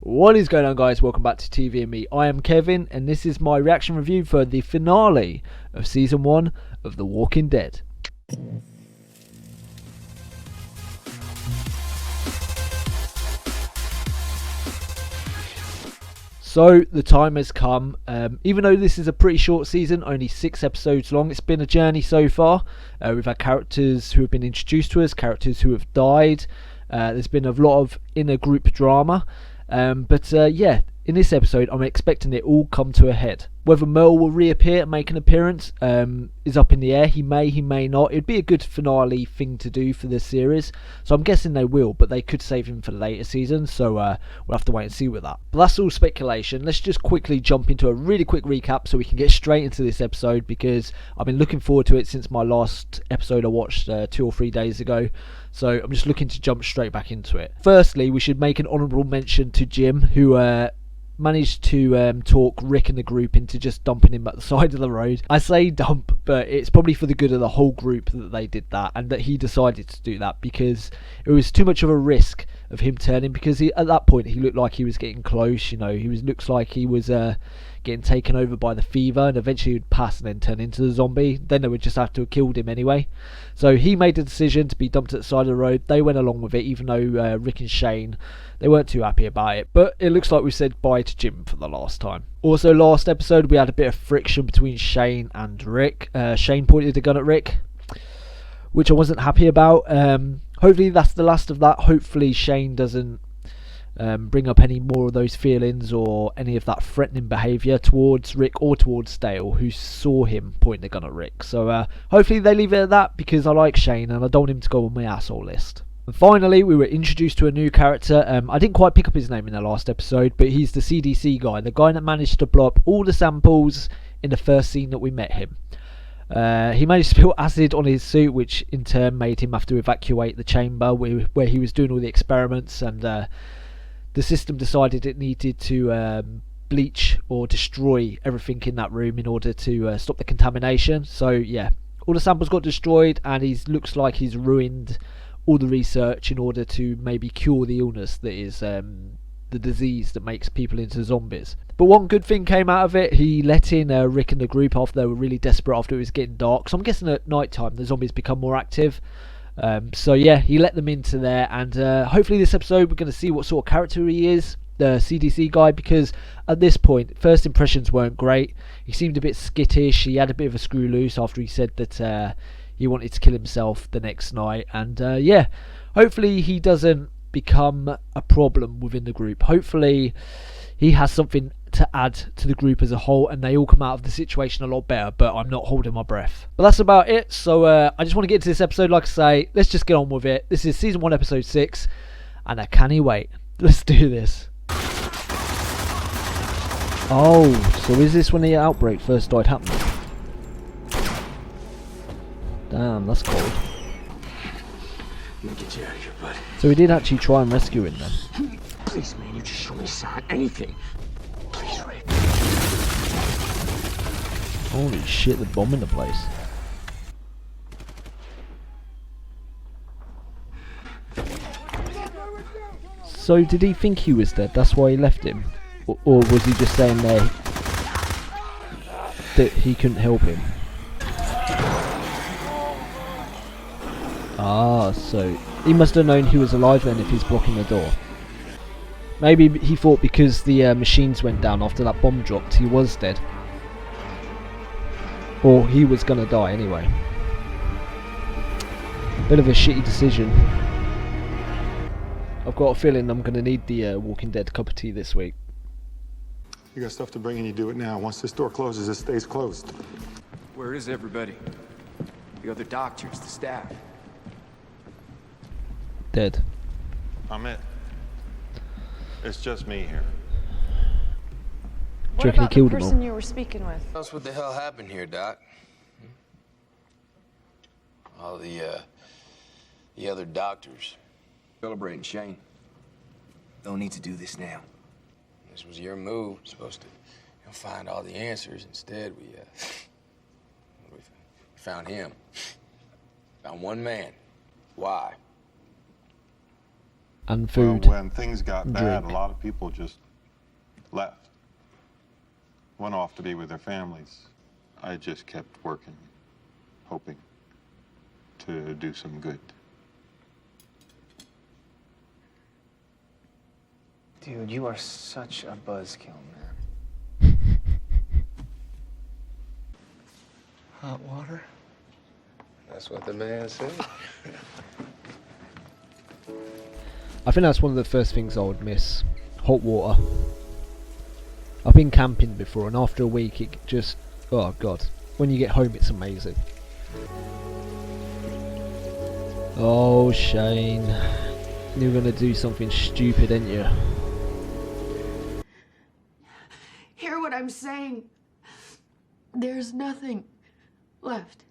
What is going on, guys? Welcome back to TVandME. I am Kevin, and this is my reaction review for the finale of Season 1 of The Walking Dead. So, the time has come. Even though this is a pretty short season, only 6 episodes long, it's been a journey so far. We've had characters who have been introduced to us, characters who have died. There's been a lot of inner group drama. Yeah, in this episode, I'm expecting it all come to a head. Whether Merle will reappear and make an appearance is up in the air. He may not. It'd be a good finale thing to do for this series, so I'm guessing they will, but they could save him for the later seasons, so we'll have to wait and see with that. But that's all speculation. Let's just quickly jump into a really quick recap so we can get straight into this episode, because I've been looking forward to it since my last episode I watched 2 or 3 days ago. So I'm just looking to jump straight back into it. Firstly, we should make an honourable mention to Jim, who managed to talk Rick and the group into just dumping him at the side of the road. I say dump, but it's probably for the good of the whole group that they did that, and that he decided to do that, because it was too much of a risk of him turning, because at that point he looked like he was getting close. You know, looks like he was getting taken over by the fever, and eventually he would pass and then turn into the zombie. Then they would just have to have killed him anyway. So he made the decision to be dumped at the side of the road. They went along with it, even though Rick and Shane, they weren't too happy about it. But it looks like we said bye to Jim for the last time. Also, last episode we had a bit of friction between Shane and Rick. Shane pointed the gun at Rick, which I wasn't happy about. Hopefully that's the last of that. Hopefully Shane doesn't bring up any more of those feelings or any of that threatening behaviour towards Rick or towards Dale, who saw him point the gun at Rick. So hopefully they leave it at that, because I like Shane and I don't want him to go on my asshole list. And finally, we were introduced to a new character. I didn't quite pick up his name in the last episode, but he's the CDC guy, the guy that managed to blow up all the samples in the first scene that we met him. He managed to spill acid on his suit, which in turn made him have to evacuate the chamber where he was doing all the experiments, and the system decided it needed to bleach or destroy everything in that room in order to stop the contamination. So yeah, all the samples got destroyed, and he looks like he's ruined all the research in order to maybe cure the illness that is the disease that makes people into zombies. But one good thing came out of it. He let in Rick and the group after they were really desperate, after it was getting dark. So I'm guessing at night time the zombies become more active. So yeah, he let them into there, and hopefully this episode we're going to see what sort of character he is, the CDC guy, because at this point first impressions weren't great. He seemed a bit skittish. He had a bit of a screw loose after he said that he wanted to kill himself the next night, and yeah, hopefully he doesn't become a problem within the group. Hopefully he has something to add to the group as a whole, and they all come out of the situation a lot better, but I'm not holding my breath. But that's about it. So I just want to get into this episode. Like I say, let's just get on with it. This is Season 1 Episode 6, and I can't wait. Let's do this. Oh, so is this when the outbreak first started happening? Damn, that's cold. Let me get you out of here, bud. So we did actually try and rescue him then. Please, man, you just show me a sign, anything. Please, Rick. Holy shit, the bomb in the place. So did he think he was dead? That's why he left him? Or was he just saying there that he couldn't help him? Ah, so he must have known he was alive then if he's blocking the door. Maybe he thought because the machines went down after that bomb dropped, he was dead. Or he was gonna die anyway. Bit of a shitty decision. I've got a feeling I'm gonna need the Walking Dead cup of tea this week. You got stuff to bring and you do it now. Once this door closes, it stays closed. Where is everybody? The other doctors, the staff? Dead. I'm it. It's just me here. Do you reckon he killed them all? What about the person you were speaking with? That's what the hell happened here, Doc. All the other doctors celebrating Shane. Don't need to do this now. This was your move. Supposed to find all the answers. Instead, we found him. Found one man. Why? and food. Well, when things got bad, drink. a lot of people just left. Went off to be with their families. I just kept working, hoping to do some good. Dude, you are such a buzzkill, man. Hot water? That's what the man said. I think that's one of the first things I would miss. Hot water. I've been camping before, and after a week it just... oh god. When you get home it's amazing. Oh, Shane. You're gonna do something stupid, ain't you? Hear what I'm saying? There's nothing left.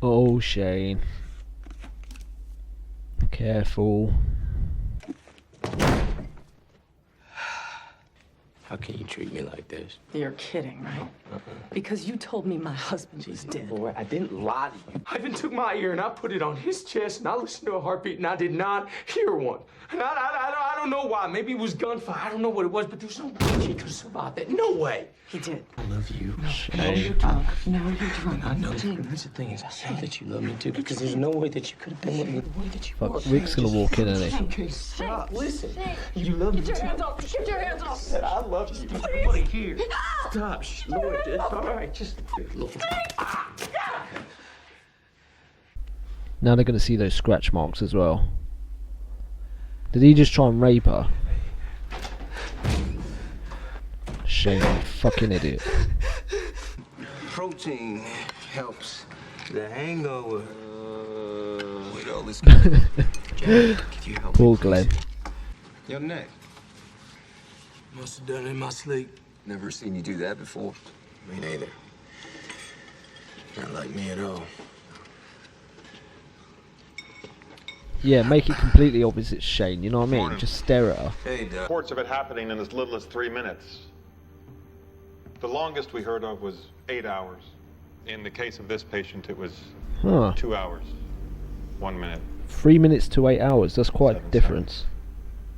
Oh, Shane. Careful. How can you treat me like this? You're kidding, right? Because you told me my husband was dead. Boy, I didn't lie to you. I even took my ear and I put it on his chest and I listened to a heartbeat and I did not hear one. And I don't know why. Maybe it was gunfire. I don't know what it was, but there's no way he could have survived that. No way. He did. I love you. No, you're drunk. No, you're drunk. I know. And that's the thing is, I know that you love me too, because there's no way that you could have been with me the way that you were. Fuck, Rick's gonna walk in, isn't he? Okay, stop. Listen. You love me too. Get your hands off. Get your hands off. Said I love you. Everybody here. Stop. Shh, Lord. It's all right. Just look. Now they're gonna see those scratch marks as well. Did he just try and rape her? Shame, you fucking idiot. Protein helps the hangover. Wait, all this. Jack, could you help Poor me, please? Glenn. Your neck. Must have done it in my sleep. Never seen you do that before. Me neither. Not like me at all. Yeah, make it completely obvious it's Shane, you know what I mean? Morning. Just stare at her. Hey, Doc. Reports of it happening in as little as 3 minutes. The longest we heard of was 8 hours. In the case of this patient, it was Huh. 2 hours, 1 minute. 3 minutes to 8 hours, that's quite a 7 difference.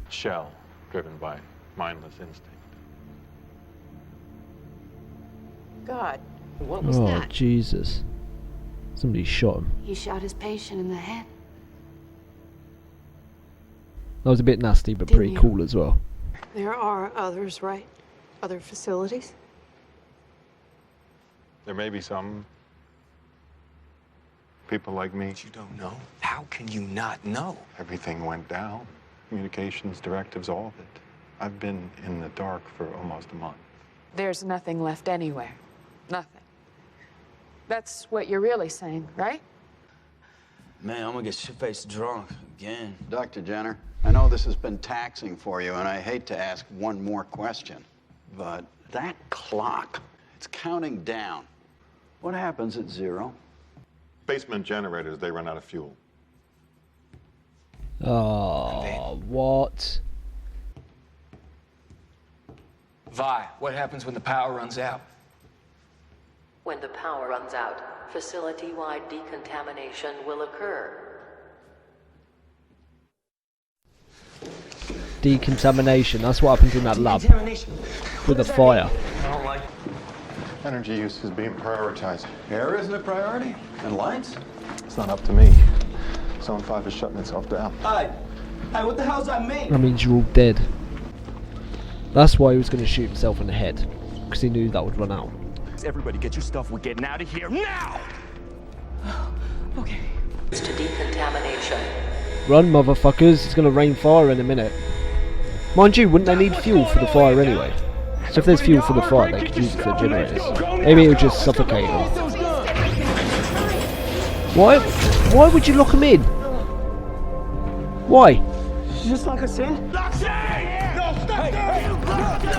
Shell, driven by mindless instinct. God, what was Oh, that? Jesus. Somebody shot him. He shot his patient in the head. That was a bit nasty, but Didn't pretty you? cool as well. There are others, right? Other facilities? There may be some people like me. You don't know? How can you not know? Everything went down. Communications, directives, all of it. I've been in the dark for almost a month. There's nothing left anywhere. Nothing. That's what you're really saying, right? Man, I'm gonna get shit-faced drunk again. Dr. Jenner, I know this has been taxing for you, and I hate to ask one more question, but that clock, it's counting down. What happens at 0? Basement generators, they run out of fuel. Oh, what? Vi, what happens when the power runs out? When the power runs out, facility-wide decontamination will occur. Decontamination, that's what happens in that lab. With the fire. I don't like it. Energy use is being prioritized. Air isn't a priority? And lights? It's not up to me. Zone 5 is shutting itself down. Hey, what the hell's that mean? That means you're all dead. That's why he was going to shoot himself in the head. Because he knew that would run out. Everybody get your stuff, we're getting out of here now! Okay. To decontamination. Run, motherfuckers, it's going to rain fire in a minute. Mind you, wouldn't they need fuel for the fire anyway? So if there's fuel for the fire, they could use it for the generators. Maybe it would just suffocate them. Why would you lock them in? Why? Just like I said.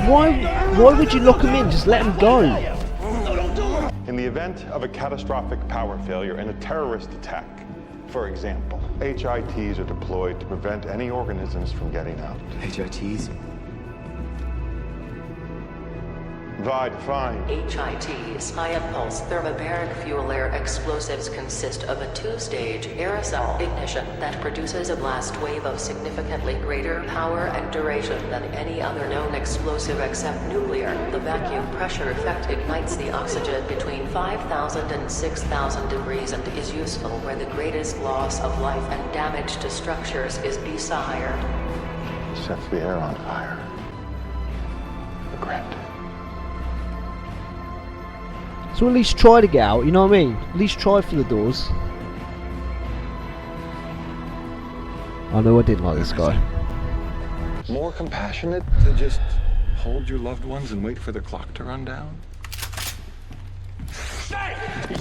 Why would you lock them in? Just let them go. In the event of a catastrophic power failure in a terrorist attack, for example, HITs are deployed to prevent any organisms from getting out. HITs? Fine. HIT's high-impulse thermobaric fuel air explosives consist of a two-stage aerosol ignition that produces a blast wave of significantly greater power and duration than any other known explosive except nuclear. The vacuum pressure effect ignites the oxygen between 5,000 and 6,000 degrees and is useful where the greatest loss of life and damage to structures is desired. Sets the air on fire. Regret. So at least try to get out, you know what I mean? At least try for the doors. I know I didn't like this guy. More compassionate to just hold your loved ones and wait for the clock to run down?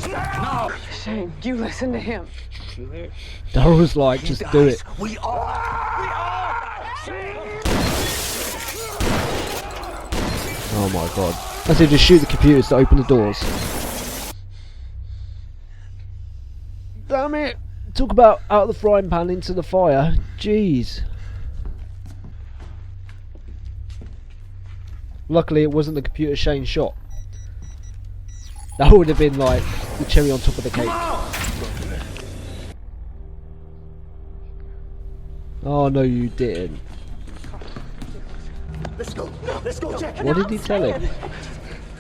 No! Shane, you listen to him. Daryl was like, just do it. We all Oh my god. I said just shoot the computers to open the doors. Damn it! Talk about out of the frying pan into the fire. Jeez. Luckily it wasn't the computer Shane shot. That would have been like the cherry on top of the cake. Oh no, you didn't. Let's go, Jack. What did he tell him?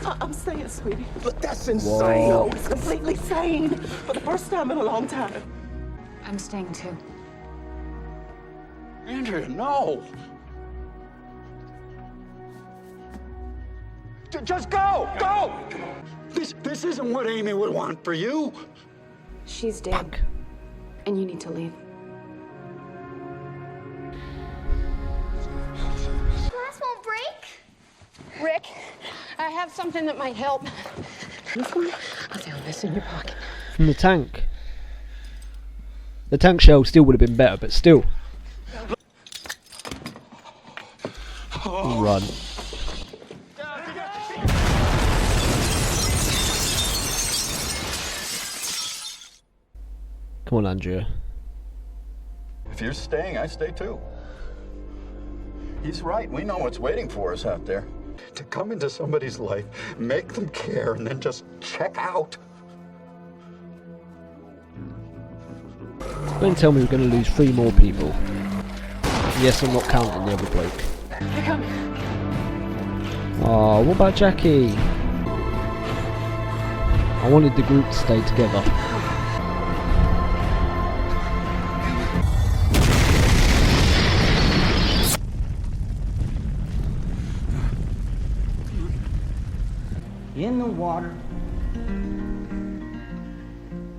I'm staying, sweetie. But that's insane. No, it's completely sane. For the first time in a long time. I'm staying too. Andrea, no! Just go! Go! This isn't what Amy would want for you. She's dead. And you need to leave. Glass won't break? Rick, I have something that might help. This one? I found this in your pocket. From the tank. The tank shell still would have been better, but still. Run. Come on, Andrea. If you're staying, I stay too. He's right. We know what's waiting for us out there. To come into somebody's life, make them care, and then just check out. Don't tell me we're going to lose 3 more people. Yes, I'm not counting the other bloke. They're coming. Oh, what about Jackie? I wanted the group to stay together. In the water,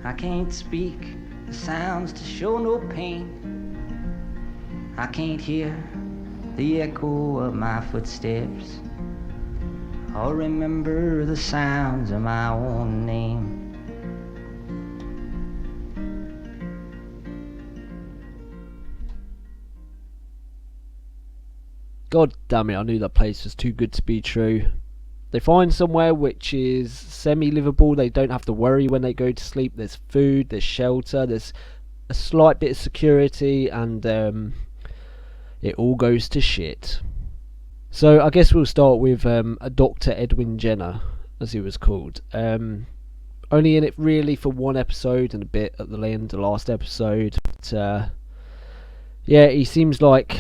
I can't speak the sounds to show no pain. I can't hear the echo of my footsteps or remember the sounds of my own name. God damn it, I knew that place was too good to be true. They find somewhere which is semi-livable. They don't have to worry when they go to sleep. There's food, there's shelter, there's a slight bit of security, and it all goes to shit. So I guess we'll start with a Dr. Edwin Jenner, as he was called. Only in it really for 1 episode and a bit at the end of the last episode. But yeah, he seems like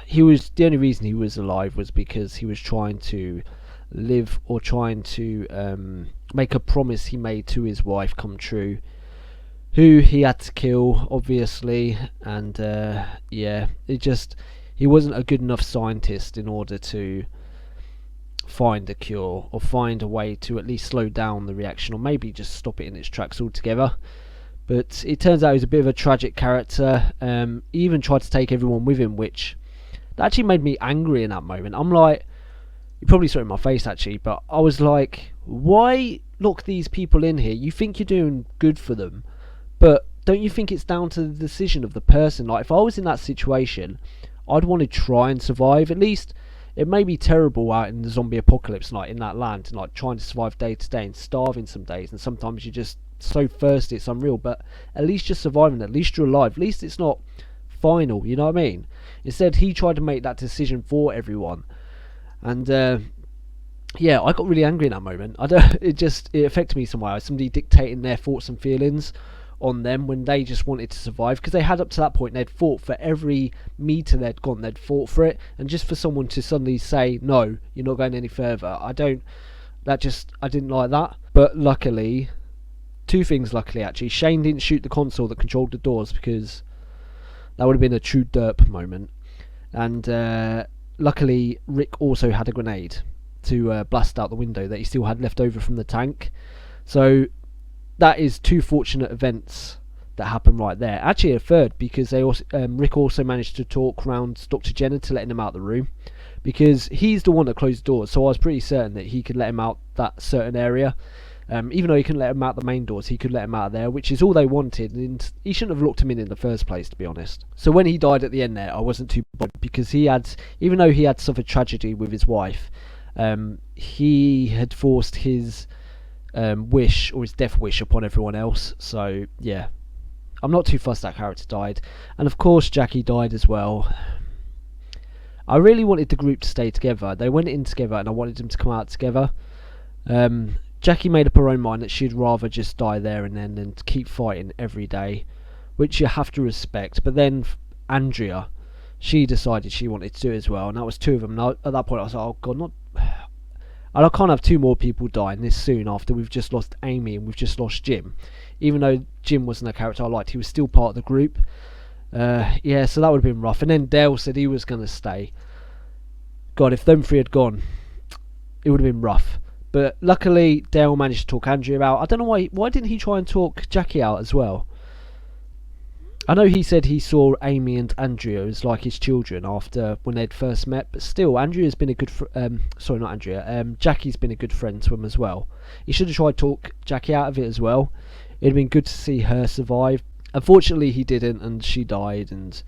he was, the only reason he was alive was because he was trying to live, or trying to make a promise he made to his wife come true, who he had to kill, obviously. And yeah, he wasn't a good enough scientist in order to find a cure or find a way to at least slow down the reaction, or maybe just stop it in its tracks altogether. But it turns out he was a bit of a tragic character. He even tried to take everyone with him, which actually made me angry in that moment. I'm like, you probably saw it in my face actually, but I was like, why lock these people in here? You think you're doing good for them, but don't you think it's down to the decision of the person? Like, if I was in that situation, I'd want to try and survive. At least it may be terrible out in the zombie apocalypse, like in that land, and like trying to survive day to day and starving some days, and sometimes you're just so thirsty it's unreal, but at least you're surviving, at least you're alive, at least it's not final, you know what I mean? Instead, he tried to make that decision for everyone. And yeah, I got really angry in that moment. I don't. It affected me somehow. Somebody dictating their thoughts and feelings on them when they just wanted to survive, because they had up to that point they'd fought for every meter they'd gone. They'd fought for it, and just for someone to suddenly say no, you're not going any further. I didn't like that. But luckily, two things. Luckily, actually, Shane didn't shoot the console that controlled the doors, because that would have been a true derp moment. And luckily, Rick also had a grenade to blast out the window that he still had left over from the tank. So that is two fortunate events that happened right there. Actually, a third, because Rick also managed to talk around Dr. Jenner to letting him out of the room, because he's the one that closed the doors. So I was pretty certain that he could let him out that certain area. Even though he couldn't let him out the main doors, he could let him out of there, which is all they wanted, and he shouldn't have locked him in the first place, to be honest. So when he died at the end there, I wasn't too bothered, because even though he had suffered tragedy with his wife, he had forced his wish, or his death wish, upon everyone else. So yeah, I'm not too fussed that character died. And of course Jackie died as well. I really wanted the group to stay together. They went in together, and I wanted them to come out together. Jackie made up her own mind that she'd rather just die there and then than keep fighting every day, which you have to respect. But then Andrea, she decided she wanted to do it as well, and that was two of them. And at that point I was like, oh god, I can't have two more people dying this soon after we've just lost Amy and we've just lost Jim. Even though Jim wasn't a character I liked, he was still part of the group. Yeah, so that would have been rough. And then Dale said he was going to stay. God, if them three had gone, it would have been rough. But luckily, Dale managed to talk Andrea out. I don't know why didn't he try and talk Jackie out as well? I know he said he saw Amy and Andrea as like his children after when they'd first met, but still, Andrea's been a good Jackie's been a good friend to him as well. He should have tried to talk Jackie out of it as well. It'd been good to see her survive. Unfortunately, he didn't, and she died. And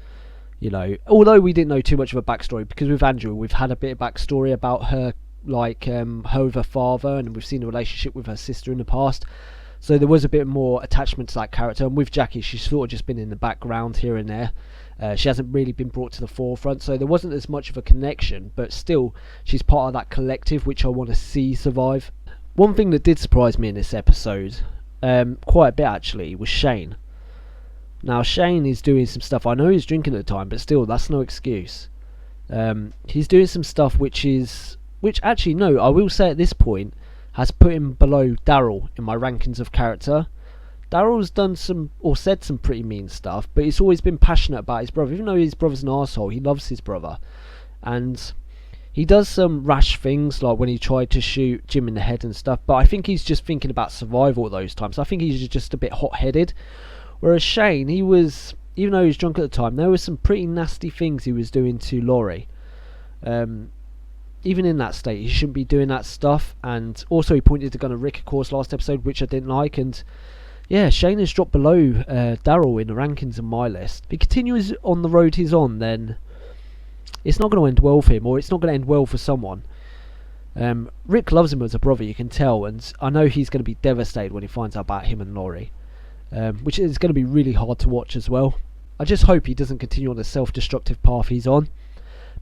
you know, although we didn't know too much of a backstory, because with Andrea we've had a bit of backstory about her, like her with her father, and we've seen a relationship with her sister in the past. So there was a bit more attachment to that character. And with Jackie, she's sort of just been in the background here and there. She hasn't really been brought to the forefront, so there wasn't as much of a connection, but still she's part of that collective which I want to see survive. One thing that did surprise me in this episode, quite a bit actually, was Shane. Now Shane is doing some stuff. I know he's drinking at the time, but still, that's no excuse. He's doing some stuff which actually, no, I will say at this point, has put him below Daryl in my rankings of character. Daryl's done some, or said some pretty mean stuff, but he's always been passionate about his brother. Even though his brother's an arsehole, he loves his brother. And he does some rash things, like when he tried to shoot Jim in the head and stuff, but I think he's just thinking about survival at those times. I think he's just a bit hot-headed. Whereas Shane, even though he was drunk at the time, there were some pretty nasty things he was doing to Laurie. Even in that state, he shouldn't be doing that stuff. And also he pointed the gun at Rick, of course, last episode, which I didn't like. And yeah, Shane has dropped below Daryl in the rankings on my list. If he continues on the road he's on, then it's not going to end well for him, or it's not going to end well for someone. Rick loves him as a brother, you can tell, and I know he's going to be devastated when he finds out about him and Laurie, which is going to be really hard to watch as well. I just hope he doesn't continue on the self-destructive path he's on,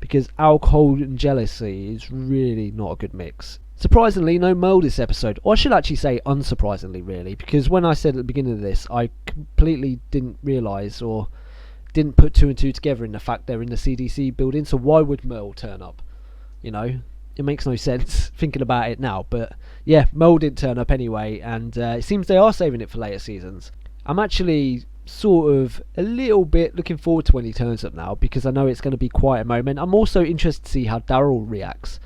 because alcohol and jealousy is really not a good mix. Surprisingly, no Merle this episode. Or I should actually say unsurprisingly, really, because when I said at the beginning of this, I completely didn't realise or didn't put two and two together in the fact they're in the CDC building. So why would Merle turn up? You know, it makes no sense thinking about it now. But yeah, Merle didn't turn up anyway, and it seems they are saving it for later seasons. I'm actually sort of a little bit looking forward to when he turns up now, because I know it's going to be quite a moment. I'm also interested to see how Daryl reacts,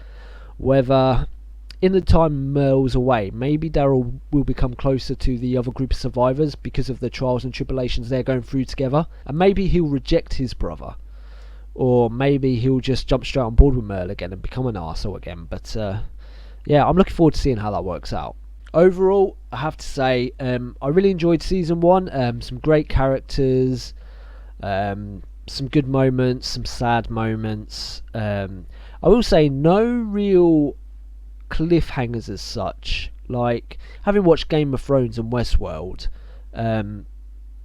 whether in the time Merle's away, maybe Daryl will become closer to the other group of survivors because of the trials and tribulations they're going through together, and maybe he'll reject his brother, or maybe he'll just jump straight on board with Merle again and become an arsehole again. But yeah, I'm looking forward to seeing how that works out. Overall, I have to say, I really enjoyed season 1. Some great characters, some good moments, some sad moments. I will say no real cliffhangers as such. Like, having watched Game of Thrones and Westworld,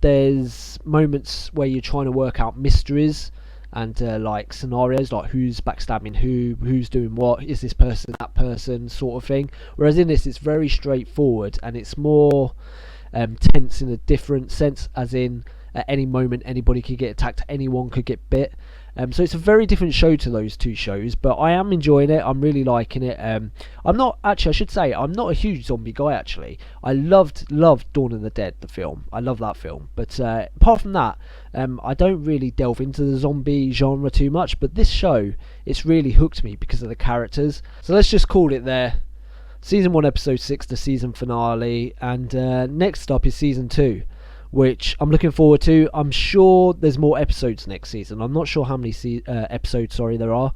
there's moments where you're trying to work out mysteries, and like scenarios, like who's backstabbing who's doing what, is this person that person, sort of thing. Whereas in this, it's very straightforward, and it's more tense in a different sense, as in at any moment anybody could get attacked, anyone could get bit. So it's a very different show to those two shows, but I am enjoying it. I'm really liking it. I'm not actually, I should say, I'm not a huge zombie guy actually. I loved Dawn of the Dead, the film. I love that film, but apart from that, I don't really delve into the zombie genre too much. But this show, it's really hooked me because of the characters. So let's just call it there. Season 1, episode 6, the season finale, and next up is season 2, which I'm looking forward to. I'm sure there's more episodes next season. I'm not sure how many episodes there are,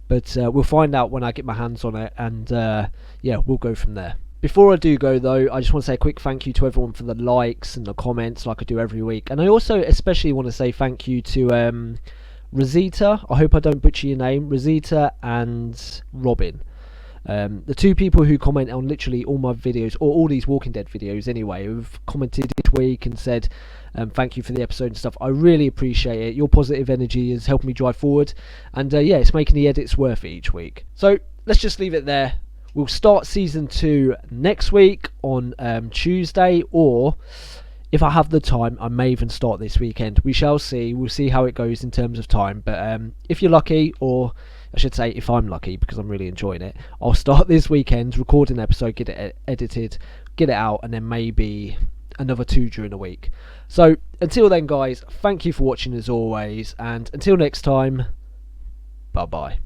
but we'll find out when I get my hands on it, and yeah, we'll go from there. Before I do go though, I just want to say a quick thank you to everyone for the likes and the comments like I do every week, and I also especially want to say thank you to Rosita, I hope I don't butcher your name, Rosita and Robin. The two people who comment on literally all my videos, or all these Walking Dead videos anyway, who've commented each week and said thank you for the episode and stuff. I really appreciate it. Your positive energy is helping me drive forward, and yeah, it's making the edits worth it each week. So let's just leave it there. We'll start season 2 next week on Tuesday, or if I have the time, I may even start this weekend. We shall see. We'll see how it goes in terms of time, but if you're lucky, or I should say if I'm lucky, because I'm really enjoying it, I'll start this weekend, record an episode, get it edited, get it out, and then maybe another 2 during the week. So until then guys, thank you for watching as always, and until next time, bye bye.